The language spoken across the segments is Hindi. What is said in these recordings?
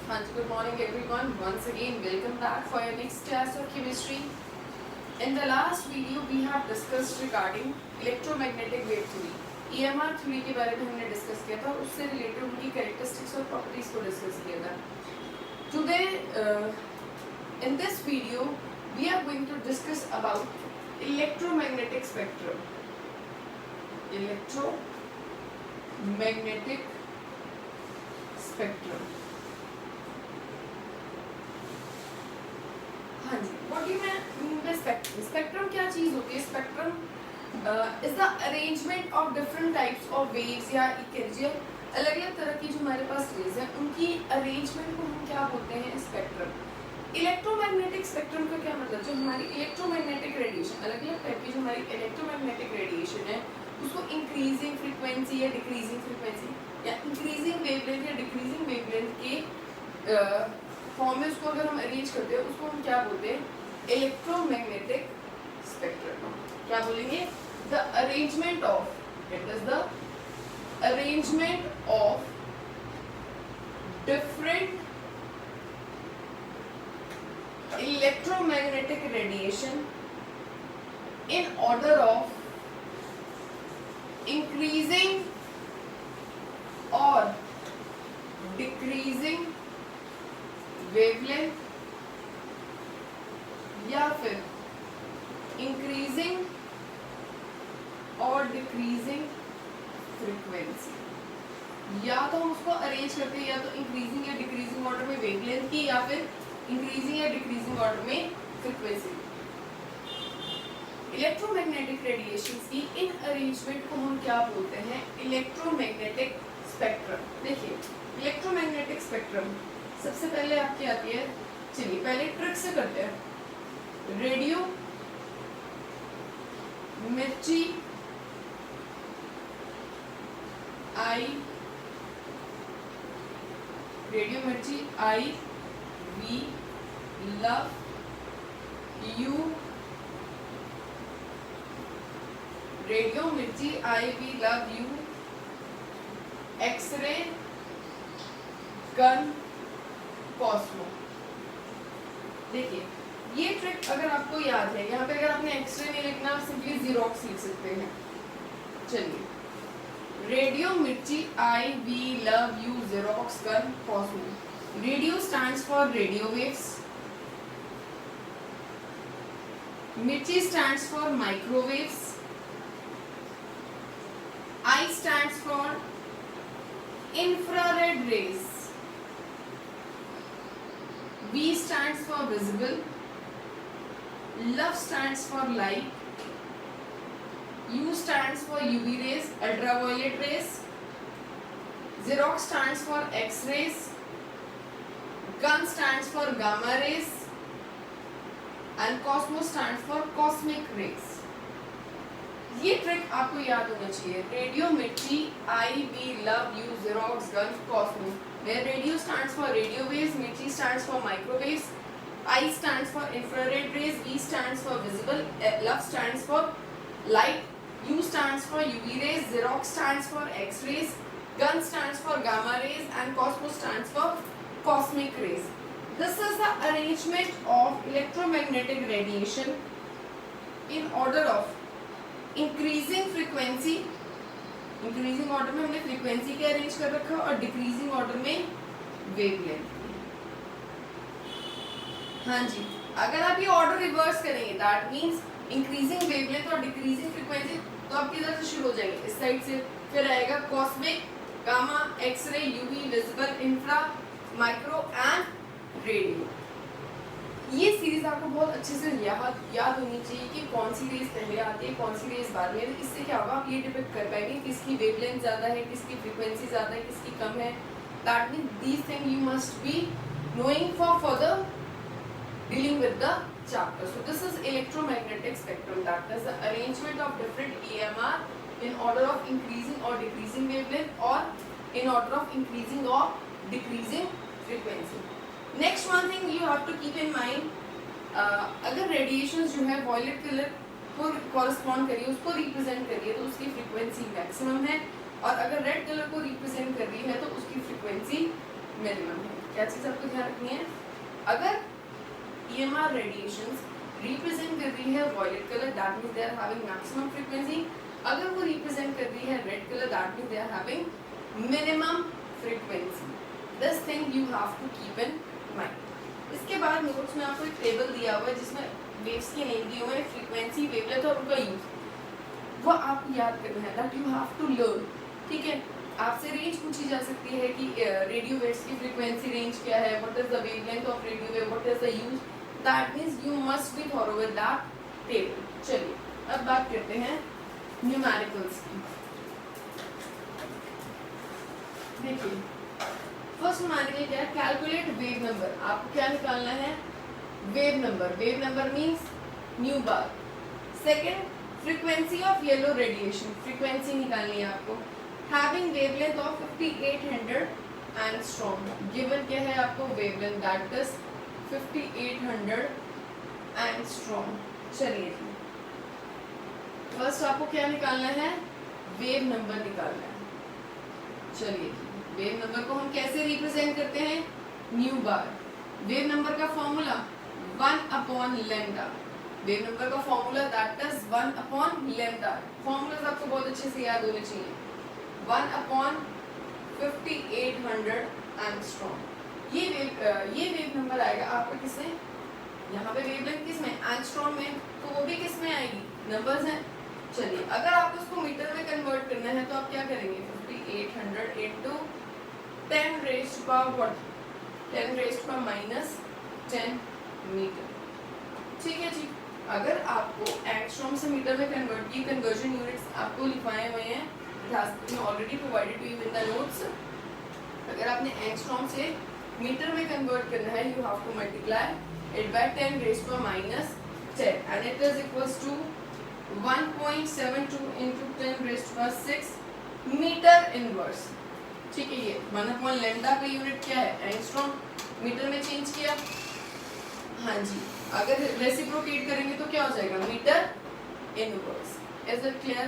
Hans, good morning everyone. Once again, welcome back for your next class of chemistry. In the last video, we have discussed regarding electromagnetic wave theory. EMR theory के बारे में हमने डिस्कस किया था, उससे रिलेटेड उनकी कैरेक्टरिस्टिक्स और प्रॉपर्टीज को डिस्कस किया था. Today, in this video, we are going to discuss about electromagnetic spectrum. Electromagnetic spectrum. हाँ जी, what do you mean by spectrum? Spectrum क्या चीज होती है? Spectrum is the arrangement of different types of waves या इक्वेजियल अलग अलग तरह की जो हमारे पास रेज है उनकी अरेंजमेंट को हम क्या बोलते हैं? स्पेक्ट्रम. इलेक्ट्रोमैग्नेटिक स्पेक्ट्रम का क्या मतलब? जो हमारी इलेक्ट्रोमैग्नेटिक रेडिएशन अलग अलग टाइप की जो हमारी इलेक्ट्रोमैग्नेटिक रेडिएशन है उसको इंक्रीजिंग फ्रीक्वेंसी या डिक्रीजिंग फ्रीक्वेंसी या इंक्रीजिंग वेवलेंथ या डिक्रीजिंग वेवलेंथ के फॉर्म में उसको अगर हम अरेंज करते हैं उसको हम क्या बोलते हैं? Electromagnetic spectrum. क्या बोलेंगे? The arrangement of, it is the arrangement of different electromagnetic radiation in order of increasing or decreasing wavelength या फिर increasing और decreasing frequency. या तो हम उसको अरेंज करते हैं या तो इंक्रीजिंग या डिक्रीजिंग ऑर्डर में वेवलेंथ की या फिर इंक्रीजिंग या डिक्रीजिंग ऑर्डर में फ्रीक्वेंसी. इलेक्ट्रोमैग्नेटिक रेडिएशंस की इन अरेंजमेंट को हम क्या बोलते हैं? Electromagnetic spectrum. देखिए इलेक्ट्रोमैग्नेटिक स्पेक्ट्रम सबसे पहले आपकी आती है, चलिए पहले ट्रिक से करते हैं. Radio Mirchi I, radio Mirchi I we love you, radio Mirchi I we love you, x-ray gun cosmo. देखिए ये ट्रिक अगर आपको याद है, यहाँ पे अगर आपने एक्सरे नहीं लिखना आप सिंपली जीरोक्स लिख सकते हैं. चलिए radio Mirchi I we love you xerox gun cosmo. Radio stands for radio waves. Mirchi stands for microwaves. I stands for infrared rays. V stands for visible. Love stands for light. U stands for UV rays, ultraviolet rays. Xerox stands for X-rays. Gun stands for gamma rays and Cosmos stands for cosmic rays. ये ट्रिक आपको याद होना चाहिए. Radio Mirchi I we love you xerox gun cosmo. Where radio stands for radio waves, mirchi stands for microwaves, I stands for infrared rays, V stands for visible, love stands for light, U stands for UV rays, Xerox stands for X-rays, gun stands for gamma rays and Cosmos stands for cosmic rays. This is the arrangement of electromagnetic radiation in order of increasing frequency. increasing order में हमने frequency के arrange कर रखा और decreasing order में wavelength. हाँ जी, अगर आप ये order reverse करेंगे that means increasing wavelength और decreasing frequency तो आप किधर से शुरू हो जाएंगे? इस साइड से. फिर आएगा cosmic, gamma, X-ray, UV, visible, infra, micro and radio. ये सीरीज आपको बहुत अच्छे से याद होनी चाहिए कि कौन सी रेज पहले आती है कौन सी रेज बाद में. इससे क्या होगा, आप ये डिपेक्ट कर पाएंगे किसकी वेवलेंथ ज़्यादा है, किसकी फ्रीक्वेंसी ज़्यादा है, किसकी कम है. That mean these thing you must be knowing for further dealing with the chapter. So this is electromagnetic spectrum, that is the arrangement of different EMR in order of increasing or decreasing wavelength or in order of increasing or decreasing frequency. Next one thing you have to keep in mind, अगर रेडिएशंस जो है वॉयलेट कलर को कॉरस्पॉन्ड करिए, उसको रिप्रेजेंट करिए तो उसकी फ्रीक्वेंसी मैक्सिमम है, और अगर रेड कलर को रिप्रेजेंट कर रही है तो उसकी फ्रीक्वेंसी मिनिमम है। क्या चीज आपको ध्यान रखनी है, अगर EMR रेडिएशंस रिप्रेजेंट कर रही है violet colour, that means they are having maximum frequency. अगर वो रिप्रेजेंट कर रही है red colour, that means they are having minimum frequency. This thing you have to keep in mind. इसके बाद नोट्स में आपको एक टेबल दिया हुआ है जिसमें वेव्स के नेम दिए हुए हैं, फ्रीक्वेंसी, वेवलेंथ और उनका यूज, वो आपको याद करना है, that you have to learn. ठीक है, आपसे रेंज पूछी जा सकती है कि रेडियो वेव्स की फ्रीक्वेंसी रेंज क्या है, what is the wavelength of radio wave, what is the use, that means you must be thorough with that table. चलिए अब बात करते हैं न्यूमेरिकल्स की। देखिए फर्स्ट न्यूमेरिकल क्या है, कैलकुलेट वेव नंबर। आपको क्या निकालना है, wave number. Wave number means new bar. Second, frequency of yellow radiation, frequency निकालनी है आपको। Having wavelength of 5800 angstrom, given क्या है आपको, वेवलेंथ दैट इज 5800 एंगस्ट्रॉम। चलिए फर्स्ट आपको क्या निकालना है, वेव नंबर निकालना है। चलिए वेव नंबर को हम कैसे रिप्रेजेंट करते हैं, न्यू बार। वेव नंबर का फॉर्मूला 1 लैम्डा। वेव नंबर का formula that is 1 lambda. Formulas आपको बहुत अच्छे से याद होने चाहिए। 1/5800 एंगस्ट्रॉम। ये वेव नंबर आएगा आपका किसमें, यहाँ पे वेवलेंथ किसमें, एंगस्ट्रॉम में, तो वो भी किसमें आएगी, नंबर्स हैं। चलिए अगर आपको उसको मीटर में कन्वर्ट करना है तो आप क्या करेंगे, 5800 into 10 raised to power what, 10 raised to power -10 metre. ठीक है जी, अगर आपको एंगस्ट्रॉम से मीटर में कन्वर्ट की कन्वर्जन यूनिट्स आपको लिखवाए हुए हैं, already provided to you in the notes. अगर आपने एंगस्ट्रॉम से मीटर में कन्वर्ट करना है, you have to multiply it by 10 raised to power -10 and it is equals to 1.72 into 10 raised to power 6 metre inverse. ठीक है, ये 1 लैम्डा का यूनिट क्या है, एंगस्ट्रॉम। मीटर में चेंज किया, हाँ जी, अगर रेसिप्रोकेट करेंगे तो क्या हो जाएगा, metre inverse. Is it clear?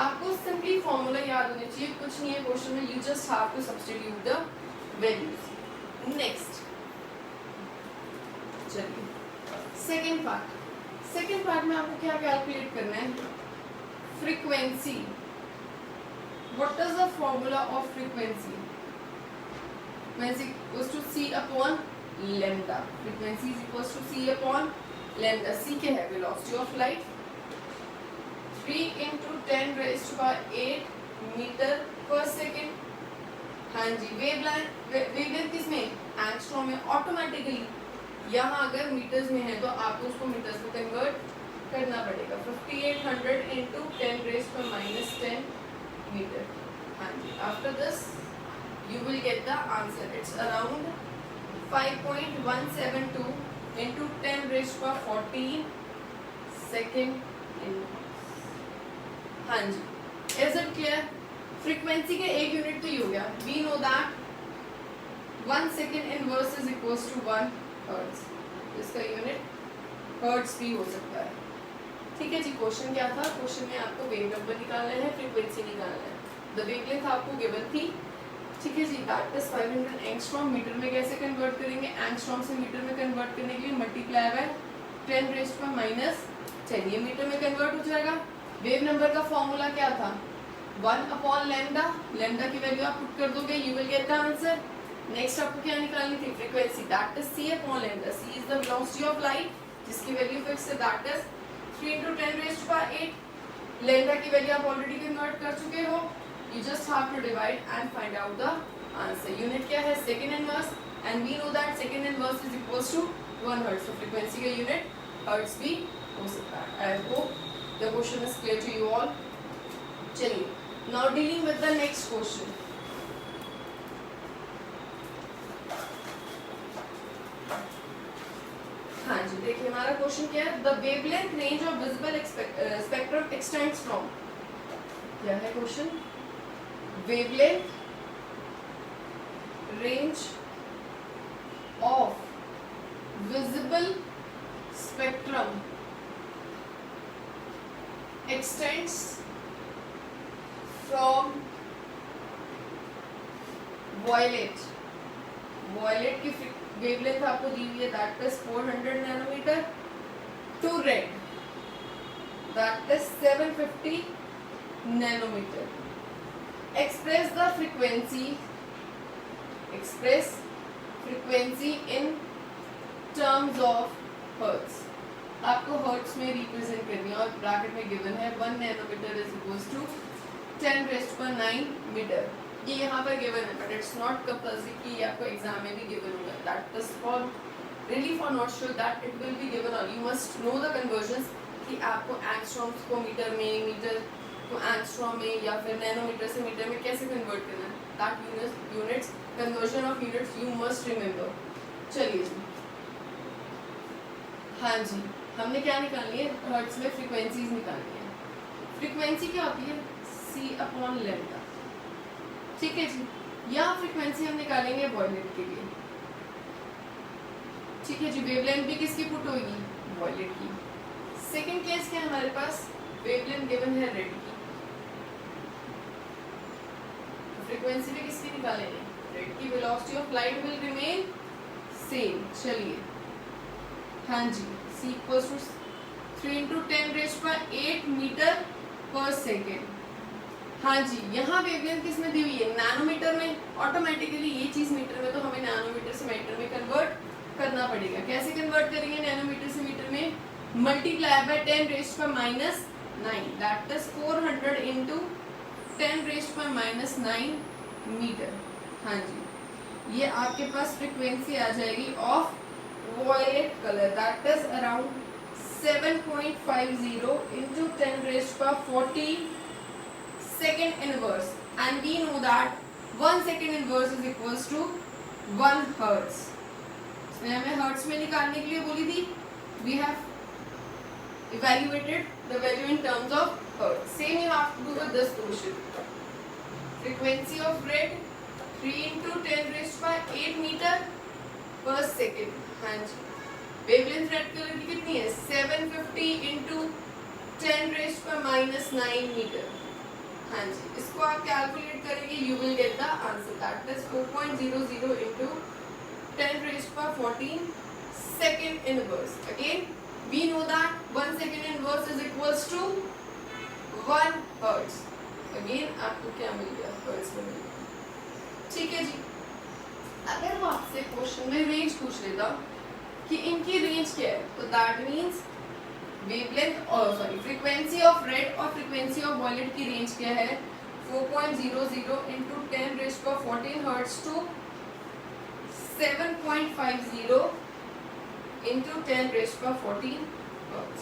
आपको सिंपली फॉर्मूला याद होने चाहिए, कुछ नहीं है क्वेश्चन में, you just have to substitute the values. Next चलिए सेकेंड पार्ट। सेकेंड पार्ट में आपको क्या कैलकुलेट करना है, frequency. What is the formula of frequency? Frequency equals to C upon lambda. Frequency is equals to C upon lambda. C क्या है, velocity of light, 3 into 10 raised to power 8 metre पर सेकेंड। हाँ जी, वेवलेंथ किसमें, एंगस्ट्रॉम में। ऑटोमेटिकली यहाँ अगर मीटर्स में है तो आपको उसको मीटर्स में कन्वर्ट करना पड़ेगा। 5800 into 10 raised to power -10 meter. And after this you will get the answer. It's around 5.172 into 10 raised to power 14 second inverse. हाँ जी, is it clear? फ्रीक्वेंसी के एक यूनिट तो ही हो गया। We know that 1 second inverse is equals to 1 hertz. इसका यूनिट हर्ट्स भी हो सकता है। ठीक है जी, क्वेश्चन क्या था, क्वेश्चन में आपको वेव नंबर निकालना है, फ्रीक्वेंसी निकालना है। द वेवलेंथ आपको गिवन थी, ठीक है जी, दैट इज 500 एंगस्ट्रॉम। मीटर में कैसे कन्वर्ट करेंगे, एंगस्ट्रॉम से मीटर में कन्वर्ट करने के लिए multiply by 10 raised to power -10, ये मीटर में कन्वर्ट हो जाएगा। वेव नंबर का फॉर्मूला क्या था, 1 लैम्डा। लैम्डा की वैल्यू आप पुट कर दोगे, you will get the answer. Next आपको क्या निकालनी थी, frequency, that is C upon lambda. C is the velocity of light, जिसकी वैल्यू फिक्स है, that is 3 into 10 raised to power 8। Lambda की वैल्यू आप ऑलरेडी कन्वर्ट कर चुके हो, you just have to divide and find out the answer. Unit क्या है, second inverse, and we know that second inverse is equals to 1 hertz. So frequency का unit hertz भी हो सकता है। I hope the question is clear to you all. चलिए, now dealing with the next question. हाँ जी, देखिए हमारा क्वेश्चन क्या है, the wavelength range of visible spectrum extends from, क्या है क्वेश्चन, wavelength range of visible spectrum extends from violet violet की वेवलेंथ आपको दी हुई है, that is 400 nanometre, to red that is 750 nanometre. Express the frequency in terms of hertz. आपको हर्ट्स में रिप्रेजेंट करनी है और ब्रैकेट में गिवन है 1 nanometre is equals to 10⁹ metre. ये यहाँ पर गिवन है, बट इट्स नॉट कंपल्सरी कि ये आपको एग्जाम में भी गिवन होगा. That is for really for not sure that it will be given और you must know the conversions कि आपको एंगस्ट्रॉम्स को मीटर में, मीटर को एंगस्ट्रॉम में या फिर नैनोमीटर से मीटर में कैसे कन्वर्ट करना है. That units conversion of units you must remember. चलिए जी, हाँ जी, हमने क्या निकालनी है, हर्ट्ज में फ्रीक्वेंसीज निकालनी है. फ्रीक्वेंसी क्या होती है, c/λ. ठीक है जी, यह फ्रीक्वेंसी हम निकालेंगे वॉयलेट के लिए. ठीक है जी, वेवलेंथ भी किसकी पुट होगी, वॉयलेट की. सेकंड केस क्या है हमारे पास, वेवलेंथ गिवन है रेड की. फ्रीक्वेंसी भी किसकी निकालेंगे, रेड की. Velocity of light will remain same. चलिए, हाँ जी, c इक्वल्स टू 3 × 10⁸ मीटर पर सेकेंड. हाँ जी, यहाँ वेवलेंथ किस में दी हुई है, नैनोमीटर में. ऑटोमेटिकली ये चीज मीटर में, तो हमें नैनोमीटर से मीटर में कन्वर्ट करना पड़ेगा. कैसे कन्वर्ट करेंगे नैनोमीटर से मीटर में, multiply by 10⁻⁹ that is 400 × 10⁻⁹ metre. हाँ जी, ये आपके पास फ्रीक्वेंसी आ जाएगी of violet colour, that is around 7.50 × 10⁻⁴ second inverse, and we know that 1 second inverse is equals to 1 hertz. इसमें हमें hertz में निकालने के लिए बोली थी. We have evaluated the value in terms of hertz. Same you have to do with this portion. Frequency of red 3 × 10⁸ meter per second. हाँ जी, वेवलेंथ रेड कलर की कितनी है, 750 × 10⁻⁹ मीटर. हाँ जी, इसको आप कैलकुलेट करेंगे, you will get the answer, that is 4.00 × 10⁻14 second inverse. Again, we know that 1 second inverse is equals to 1 hertz. Again, आपको क्या मिल गया, hertz में मिल गया. ठीक है जी, अगर वो आपसे क्वेश्चन में रेंज पूछ लेता कि इनकी रेंज क्या है, तो दैट मीन्स वेवलेंथ और फ्रीक्वेंसी ऑफ रेड और फ्रीक्वेंसी ऑफ वॉयलेट की रेंज क्या है, 4.00 × 10⁻14 हर्ट्ज टू 7.50 × 10⁻14 हर्ट्ज.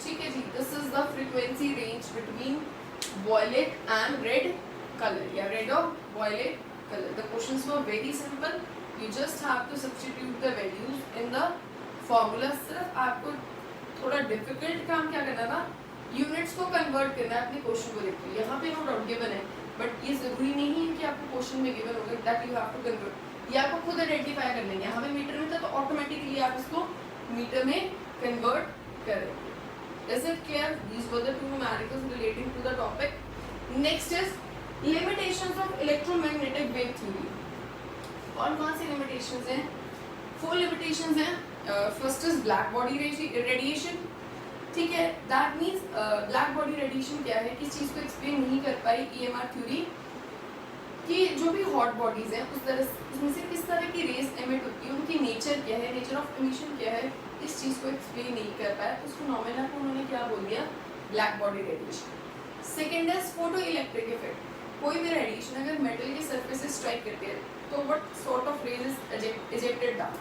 ठीक है जी, this is the frequency range between violet and red colour या रेड और violet colour. The questions were very simple, you just have to substitute the values in the formula. सिर्फ आपको थोड़ा डिफिकल्ट काम क्या करना था, यूनिट्स को कन्वर्ट करना है अपने क्वेश्चन को देखते हुए. यहाँ पे नो डाउट गिवन है, बट ये जरूरी नहीं है कि आपको क्वेश्चन में गिवन होगा that you have to convert. ये आपको खुद आइडेंटिफाई कर लेंगे. हमें मीटर में था तो ऑटोमेटिकली आप इसको मीटर में कन्वर्ट करेंगे. Is it clear? These were the two numericals relating to the topic. Next is limitations of electromagnetic wave theory. कौन कौन सी लिमिटेशंस हैं? 4 लिमिटेशंस हैं. First is black body radiation. ठीक है, that means black body radiation क्या है, किस चीज़ को एक्सप्लेन नहीं कर पाई EMR थ्योरी कि जो भी हॉट बॉडीज हैं उसमें से किस तरह की रेज एमिट होती है, उनकी नेचर क्या है, नेचर ऑफ एमिशन क्या है, इस चीज़ को एक्सप्लेन नहीं कर पाया. तो उसको नॉमिनल को उन्होंने क्या बोल दिया, black body radiation. Second is photo electric effect. कोई भी रेडिएशन अगर मेटल के सरफेस से स्ट्राइक करती है तो what sort of rays is ejected down.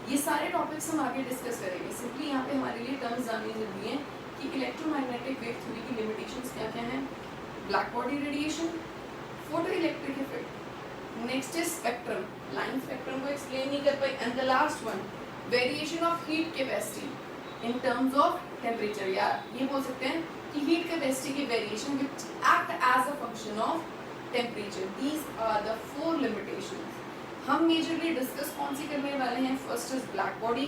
ये सारे टॉपिक्स हम आगे डिस्कस करेंगे. सिंपली यहाँ पे हमारे लिए टर्म्स जाननी जरूरी है कि इलेक्ट्रोमैग्नेटिक वेव थ्योरी की लिमिटेशंस क्या क्या हैं. Black body radiation, photo electric effect. Next is spectrum. Line spectrum को एक्सप्लेन नहीं कर पाई. And the last one, variation of heat capacity in terms of temperature. या ये बोल सकते हैं कि हीट कैपेसिटी की variation which act as a function of temperature. These are the 4 limitations. हम मेजरली डिस्कस कौन सी करने वाले हैं. First is black body,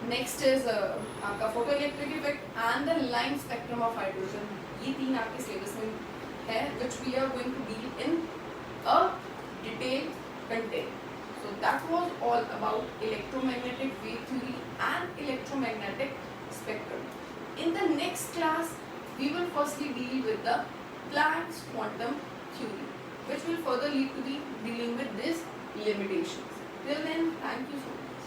next is आपका photo electric effect and the line spectrum of hydrogen. ये 3 आपके सिलेबस में है which we are going to deal in a detailed content. So that was all about electromagnetic wave theory and electromagnetic spectrum. In the next class, we will firstly deal with the Planck's quantum theory, which will further lead to the dealing with these limitations. Till then, thank you so much.